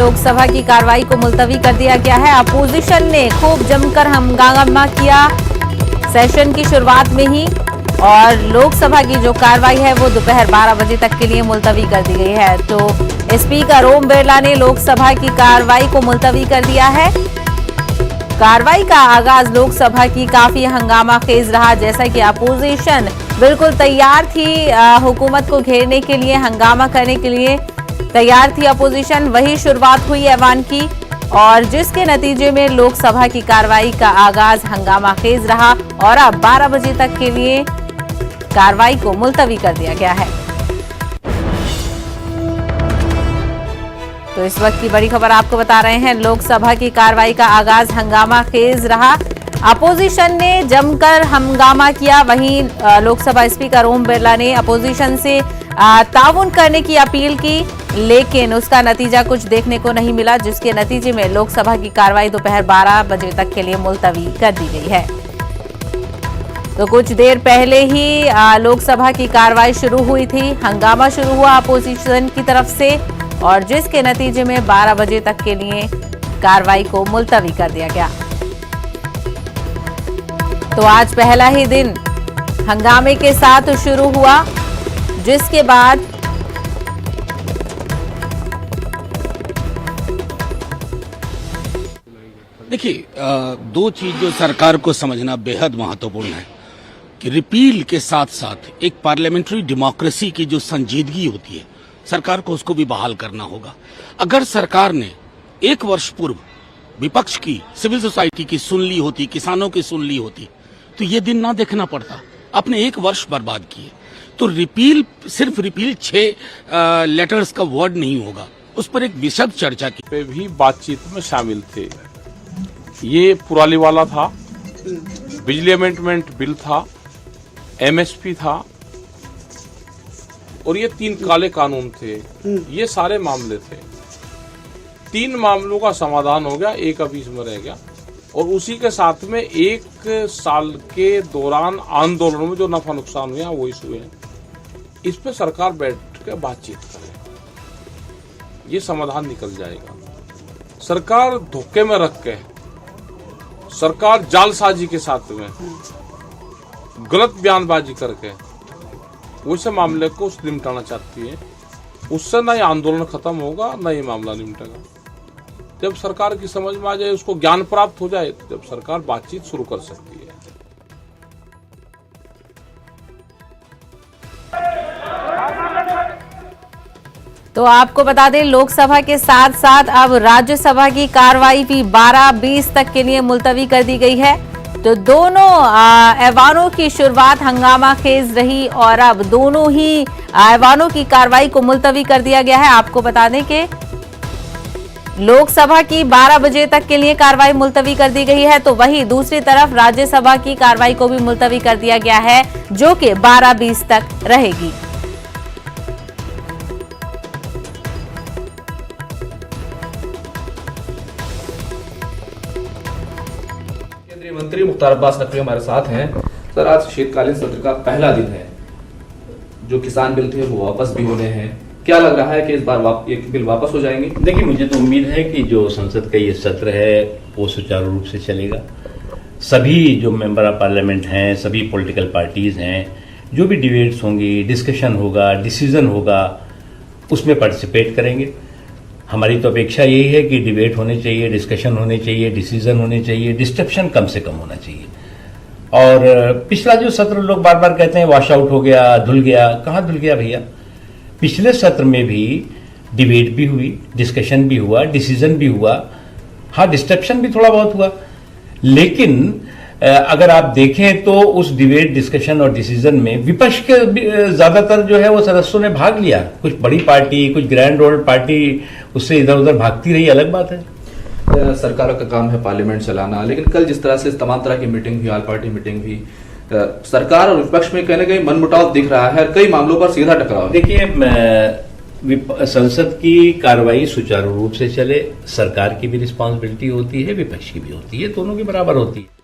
लोकसभा की कार्रवाई को मुलतवी कर दिया गया है। अपोजिशन ने खूब जमकर हंगामा किया सेशन की शुरुआत में ही, और लोकसभा की जो कार्रवाई है वो दोपहर 12 बजे तक के लिए मुलतवी कर दी गई है। तो स्पीकर ओम बिरला ने लोकसभा की कार्रवाई को मुलतवी कर दिया है। कार्रवाई का आगाज लोकसभा की काफी हंगामा खेज रहा, जैसा कि अपोजिशन बिल्कुल तैयार थी हुकूमत को घेरने के लिए, हंगामा करने के लिए तैयार थी अपोजिशन। वही शुरुआत हुई ऐवान की, और जिसके नतीजे में लोकसभा की कार्रवाई का आगाज हंगामा खेज रहा, और अब 12 बजे तक के लिए कार्रवाई को मुलतवी कर दिया गया है। तो इस वक्त की बड़ी खबर आपको बता रहे हैं, लोकसभा की कार्रवाई का आगाज हंगामा खेज रहा, अपोजिशन ने जमकर हंगामा किया। वहीं लोकसभा स्पीकर ओम बिरला ने अपोजिशन से ताउन करने की अपील की, लेकिन उसका नतीजा कुछ देखने को नहीं मिला, जिसके नतीजे में लोकसभा की कार्रवाई दोपहर 12 बजे तक के लिए मुलतवी कर दी गई है। तो कुछ देर पहले ही लोकसभा की कार्रवाई शुरू हुई थी, हंगामा शुरू हुआ अपोजिशन की तरफ से, और जिसके नतीजे में 12 बजे तक के लिए कार्रवाई को मुलतवी कर दिया गया। तो आज पहला ही दिन हंगामे के साथ शुरू हुआ, जिसके बाद देखिए, दो चीज जो सरकार को समझना बेहद महत्वपूर्ण है कि रिपील के साथ साथ एक पार्लियामेंट्री डेमोक्रेसी की जो संजीदगी होती है, सरकार को उसको भी बहाल करना होगा। अगर सरकार ने एक वर्ष पूर्व विपक्ष की, सिविल सोसाइटी की सुन ली होती, किसानों की सुन ली होती, तो ये दिन ना देखना पड़ता। आपने एक वर्ष बर्बाद किए। तो रिपील, सिर्फ रिपील 6 लेटर्स का वर्ड नहीं होगा, उस पर एक विशद चर्चा की पे भी बातचीत में शामिल थे। ये पुराली वाला था, बिजली अमेंडमेंट बिल था, एमएसपी था, और ये 3 काले कानून थे। ये सारे मामले थे। 3 मामलों का समाधान हो गया, एक अभी इसमें रह गया, और उसी के साथ में 1 साल के दौरान आंदोलन में जो नफा नुकसान हुआ वो इशू है। इस पे सरकार बैठ के बातचीत करे, ये समाधान निकल जाएगा। सरकार धोखे में रख के, सरकार जालसाजी के साथ में गलत बयानबाजी करके वैसे मामले को निपटाना चाहती है। उससे ना ये आंदोलन खत्म होगा, ना ये मामला निपटेगा। जब सरकार की समझ में आ जाए, उसको ज्ञान प्राप्त हो जाए, तब सरकार बातचीत शुरू कर सकती है। तो आपको बता दें, लोकसभा के साथ साथ अब राज्यसभा की कार्रवाई भी 12-20 तक के लिए मुलतवी कर दी गई है। तो दोनों ऐवानों की शुरुआत हंगामा खेज रही, और अब दोनों ही ऐवानों की कार्रवाई को मुलतवी कर दिया गया है। आपको बता दें कि लोकसभा की 12 बजे तक के लिए कार्रवाई मुलतवी कर दी गई है, तो वहीं दूसरी तरफ राज्यसभा की कार्रवाई को भी मुलतवी कर दिया गया है, जो कि 12-20 तक रहेगी। केंद्रीय मंत्री मुख्तार अब्बास नकवी हमारे साथ हैं। सर, आज शीतकालीन सत्र का पहला दिन है। जो किसान बिल थे वो वापस भी होने हैं। क्या लग रहा है कि इस बार ये बिल वापस हो जाएंगे? देखिए, मुझे तो उम्मीद है कि जो संसद का ये सत्र है वो सुचारू रूप से चलेगा। सभी जो मेंबर ऑफ पार्लियामेंट हैं, सभी पॉलिटिकल पार्टीज हैं, जो भी डिबेट्स होंगी, डिस्कशन होगा, डिसीजन होगा, उसमें पार्टिसिपेट करेंगे। हमारी तो अपेक्षा यही है कि डिबेट होने चाहिए, डिस्कशन होने चाहिए, डिसीजन होने चाहिए, डिस्ट्रप्शन कम से कम होना चाहिए। और पिछला जो सत्र लोग बार बार कहते हैं वॉश आउट हो गया, धुल गया, कहाँ धुल गया भैया? पिछले सत्र में भी डिबेट भी हुई, डिस्कशन भी हुआ, डिसीजन भी हुआ, हाँ डिस्ट्रप्शन भी थोड़ा बहुत हुआ, लेकिन अगर आप देखें तो उस डिबेट, डिस्कशन और डिसीजन में विपक्ष के ज्यादातर जो है वो सदस्यों ने भाग लिया। कुछ बड़ी पार्टी, कुछ ग्रैंड ओल्ड पार्टी उससे इधर उधर भागती रही, अलग बात है। सरकारों का काम है पार्लियामेंट चलाना, लेकिन कल जिस तरह से तमाम तरह की मीटिंग हुई, ऑल पार्टी मीटिंग हुई, सरकार और विपक्ष में कहीं ना कहीं मनमुटाव दिख रहा है, कई मामलों पर सीधा टकराव। देखिए, संसद की कार्रवाई सुचारू रूप से चले, सरकार की भी रिस्पॉन्सिबिलिटी होती है, विपक्ष की भी होती है, दोनों की बराबर होती है।